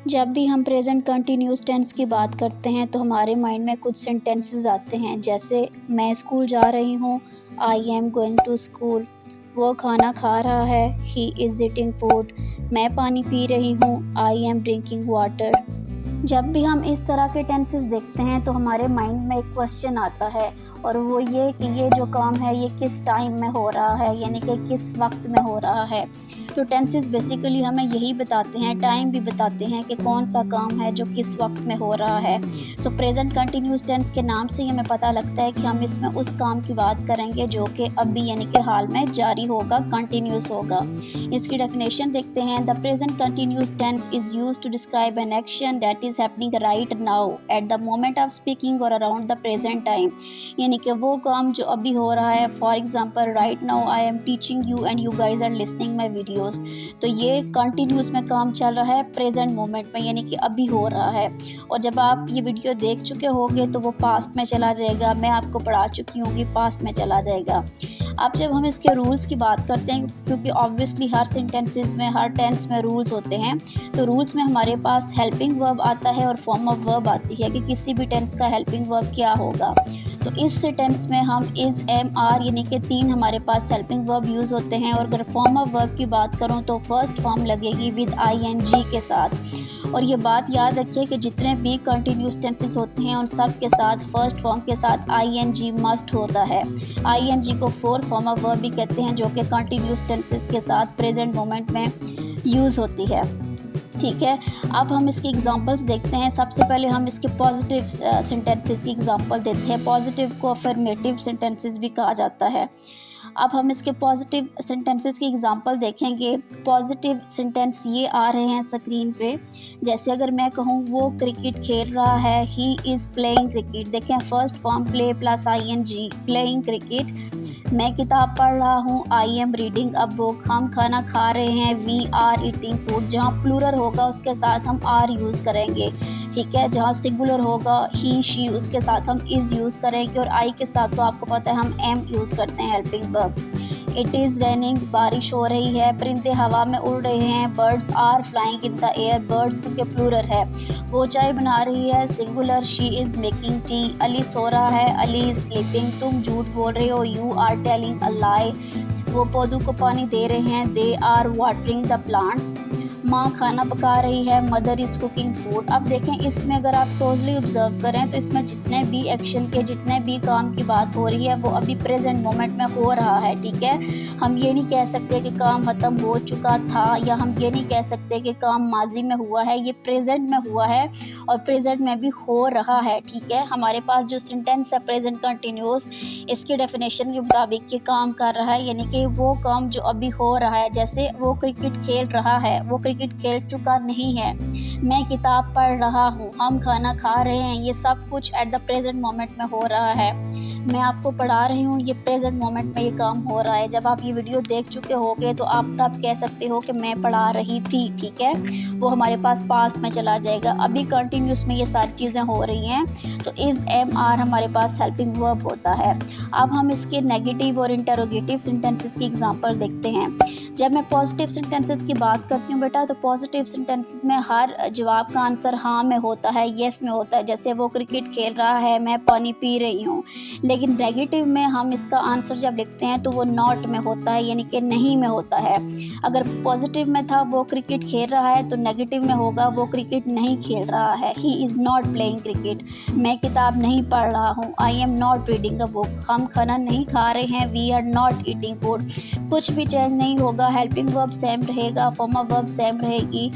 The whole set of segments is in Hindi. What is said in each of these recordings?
जब भी हम प्रेजेंट कंटिन्यूस टेंस की बात करते हैं तो हमारे माइंड में कुछ सेंटेंसेस आते हैं, जैसे मैं स्कूल जा रही हूँ, I am going to school. वो खाना खा रहा है, ही इज़ ईटिंग फूड। मैं पानी पी रही हूँ, आई एम ड्रिंकिंग वाटर। जब भी हम इस तरह के टेंसेस देखते हैं तो हमारे माइंड में एक क्वेश्चन आता है, और वो ये कि ये जो काम है ये किस टाइम में हो रहा है, यानी कि किस वक्त में हो रहा है। तो टेंसेस बेसिकली हमें यही बताते हैं, टाइम भी बताते हैं कि कौन सा काम है जो किस वक्त में हो रहा है। तो प्रेजेंट कंटिन्यूस टेंस के नाम से ही हमें पता लगता है कि हम इसमें उस काम की बात करेंगे जो कि अभी यानी कि हाल में जारी होगा, कंटिन्यूस होगा। इसकी डेफिनेशन देखते हैं। The present continuous tense is used to describe an action that is happening right now at the moment of speaking और अराउंड द प्रेजेंट टाइम, यानी कि वो काम जो अभी हो रहा है। For example, right now I am teaching you and you guys are listening my videos. तो ये कंटिन्यूस में काम चल रहा है प्रेजेंट मोमेंट में, यानी कि अभी हो रहा है। और जब आप ये वीडियो देख चुके होंगे तो वो पास्ट में चला जाएगा, मैं आपको पढ़ा चुकी होंगी, पास्ट में चला जाएगा। अब जब हम इसके रूल्स की बात करते हैं, क्योंकि ऑब्वियसली हर सेंटेंसेस में, हर टेंस में रूल्स होते हैं, तो रूल्स में हमारे पास हेल्पिंग वर्ब आता है और फॉर्म ऑफ वर्ब आती है कि किसी भी टेंस का हेल्पिंग वर्ब क्या होगा। तो इस टेंस में हम इज़, एम, आर यानी कि 3 हमारे पास हेल्पिंग वर्ब यूज़ होते हैं। और अगर फॉर्म ऑफ वर्ब की बात करूँ तो फर्स्ट फॉर्म लगेगी विद ING के साथ। और ये बात याद रखिए कि जितने भी कंटिन्यूस टेंसेस होते हैं उन सब के साथ फर्स्ट फॉर्म के साथ ING मस्ट होता है। ING को फोर फॉर्म ऑफ वर्ब भी कहते हैं, जो कि कंटिन्यूस टेंसेस के साथ प्रेजेंट मोमेंट में यूज़ होती है। ठीक है, अब हम इसके एग्जांपल्स देखते हैं। सबसे पहले हम इसके पॉजिटिव सेंटेंसेस की एग्जांपल देते हैं। पॉजिटिव को अफर्मेटिव सेंटेंसेस भी कहा जाता है। अब हम इसके पॉजिटिव सेंटेंसेस की एग्जांपल देखेंगे। पॉजिटिव सेंटेंस ये आ रहे हैं स्क्रीन पे। जैसे अगर मैं कहूँ वो क्रिकेट खेल रहा है, ही इज़ प्लेइंग क्रिकेट। देखें, first form play plus ING, playing cricket. मैं किताब पढ़ रहा हूँ, I am reading a book. हम खाना खा रहे हैं, वी आर ईटिंग फूड। जहाँ प्लूरल होगा उसके साथ हम आर यूज़ करेंगे, ठीक है। जहाँ सिंगुलर होगा ही, शी, उसके साथ हम इज़ यूज़ करेंगे। और आई के साथ तो आपको पता है हम एम यूज़ करते हैं, helping verb. It is raining, बारिश हो रही है। परिंदे हवा में उड़ रहे हैं, birds are flying in the air. Birds क्योंकि प्लूरल है। वो चाय बना रही है, singular, she is making tea. Ali सो रहा है, अली इज़ स्लीपिंग। तुम झूठ बोल रहे हो, you are telling a lie. वो पौधों को पानी दे रहे हैं, they are watering the plants. माँ खाना पका रही है, मदर इज़ कुकिंग फूड। अब देखें, इसमें अगर आप क्लोजली ऑब्जर्व करें तो इसमें जितने भी एक्शन के, जितने भी काम की बात हो रही है वो अभी प्रेजेंट मोमेंट में हो रहा है, ठीक है। हम ये नहीं कह सकते कि काम ख़त्म हो चुका था, या हम ये नहीं कह सकते कि काम माजी में हुआ है। ये प्रेजेंट में हुआ है और प्रेजेंट में भी हो रहा है, ठीक है। हमारे पास जो सेंटेंस है प्रेजेंट कंटिन्यूस, इसकी डेफिनेशन के मुताबिक ये काम कर रहा है, यानी कि वो काम जो अभी हो रहा है। जैसे वो क्रिकेट खेल रहा है, वो क्रिकेट खेल चुका नहीं है। मैं किताब पढ़ रहा हूँ, हम खाना खा रहे हैं, ये सब कुछ एट द प्रेजेंट मोमेंट में हो रहा है। मैं आपको पढ़ा रही हूँ, ये प्रेजेंट मोमेंट में ये काम हो रहा है। जब आप ये वीडियो देख चुके होगे तो आप तब कह सकते हो कि मैं पढ़ा रही थी, ठीक है। वो हमारे पास पास्ट में चला जाएगा। अभी कंटिन्यूस में ये सारी चीज़ें हो रही हैं, तो इज़, एम, आर हमारे पास हेल्पिंग वर्ब होता है। अब हम इसके नेगेटिव और इंटरोगेटिव सेंटेंसेस की एग्जांपल देखते हैं। जब मैं पॉजिटिव सेंटेंसेस की बात करती हूँ बेटा, तो पॉजिटिव सेंटेंसेस में हर जवाब का आंसर हाँ में होता है, येस में होता है। जैसे वो क्रिकेट खेल रहा है, मैं पानी पी रही हूँ। लेकिन नेगेटिव में हम इसका आंसर जब लिखते हैं तो वो नॉट में होता है, यानी कि नहीं में होता है। अगर पॉजिटिव में था वो क्रिकेट खेल रहा है, तो नेगेटिव में होगा वो क्रिकेट नहीं खेल रहा है, he is not playing cricket. मैं किताब नहीं पढ़ रहा हूँ, I am not reading a book. हम खाना नहीं खा रहे हैं, we are not eating food. कुछ भी चेंज नहीं होगा, हेल्पिंग वर्ब सेम रहेगा, फॉर्म ऑफ वर्ब सेम रहेगी।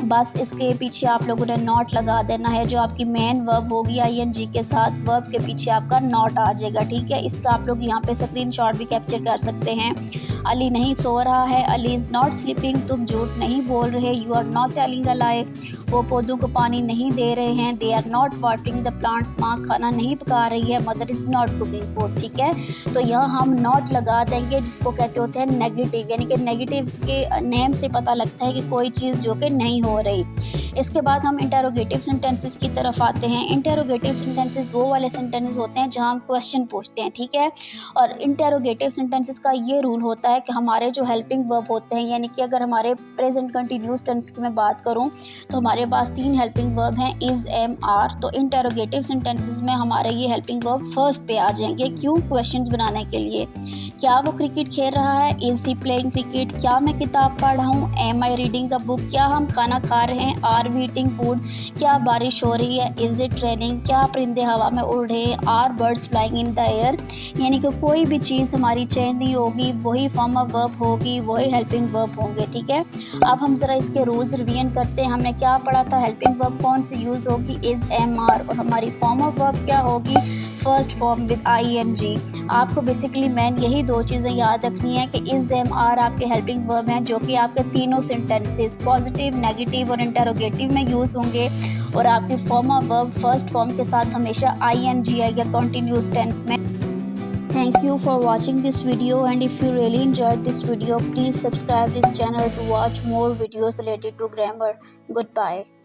बस इसके पीछे आप लोगों ने नॉट लगा देना है, जो आपकी मेन वर्ब होगी ING के साथ, वर्ब के पीछे आपका नॉट आ जाएगा, ठीक है। इसका आप लोग यहाँ पे स्क्रीनशॉट भी कैप्चर कर सकते हैं। अली नहीं सो रहा है, अली इज़ नॉट स्लीपिंग। तुम झूठ नहीं बोल रहे, you are not telling a lie. वो पौधों को पानी नहीं दे रहे हैं, they are not watering the plants. माँ खाना नहीं पका रही है, mother is not cooking food, ठीक है। तो यहाँ हम नॉट लगा देंगे, जिसको कहते होते हैं नेगेटिव, यानी कि नेगेटिव के नेम से पता लगता है कि कोई चीज़ जो कि नहीं हो रही। इसके बाद हम इंटेरोगेटिव सेंटेंसेस की तरफ आते हैं। इंटेरोगेटिव सेंटेंसेस वो वाले सेंटेंसेस होते हैं जहाँ हम क्वेश्चन पूछते हैं, ठीक है। और इंटेरोगेटिव सेंटेंसेस का ये रूल होता है कि हमारे जो हेल्पिंग वर्ब होते हैं, यानी कि अगर हमारे प्रेजेंट कंटिन्यूस टेंस की मैं बात करूँ तो हमारे पास 3 हेल्पिंग वर्ब हैं, इज़, एम, आर। तो इंटेरोगेटिव सेंटेंसेस में हमारे ये हेल्पिंग वर्ब फर्स्ट पे आ जाएंगे। क्यों? क्वेश्चंस बनाने के लिए। क्या वो क्रिकेट खेल रहा है? Is he playing cricket? क्या मैं किताब पढ़ रहा हूँ? Am I reading a book? क्या हम खाना खा रहे हैं? Are we eating food? क्या बारिश हो रही है? Is it raining? क्या परिंदे हवा में उड़ रहे हैं? Are birds flying in the air? यानी कि कोई भी चीज़ हमारी चेंज होगी, वही फॉर्म ऑफ वर्ब होगी, वही हेल्पिंग वर्ब होंगे, ठीक है। अब हम ज़रा इसके रूल्स रिवीजन करते हैं। हमने क्या पढ़ा था? हेल्पिंग वर्ब कौन सी यूज़ होगी? Is, am, are. और हमारी फॉर्म ऑफ वर्ब क्या होगी? First form with I N G. आपको बेसिकली मेन यही 2 चीज़ें याद रखनी है कि इज़, एम, आर आपके हेल्पिंग वर्ब हैं जो कि आपके तीनों सेंटेंसेस पॉजिटिव, नेगेटिव और इंटेरोगेटिव में यूज़ होंगे। और आपकी form of verb first form के साथ हमेशा आई एन जी आएगा कंटिन्यूस टेंस में। Thank you for watching this video, and if you really enjoyed this video, please subscribe this channel to watch more videos related to grammar. Goodbye.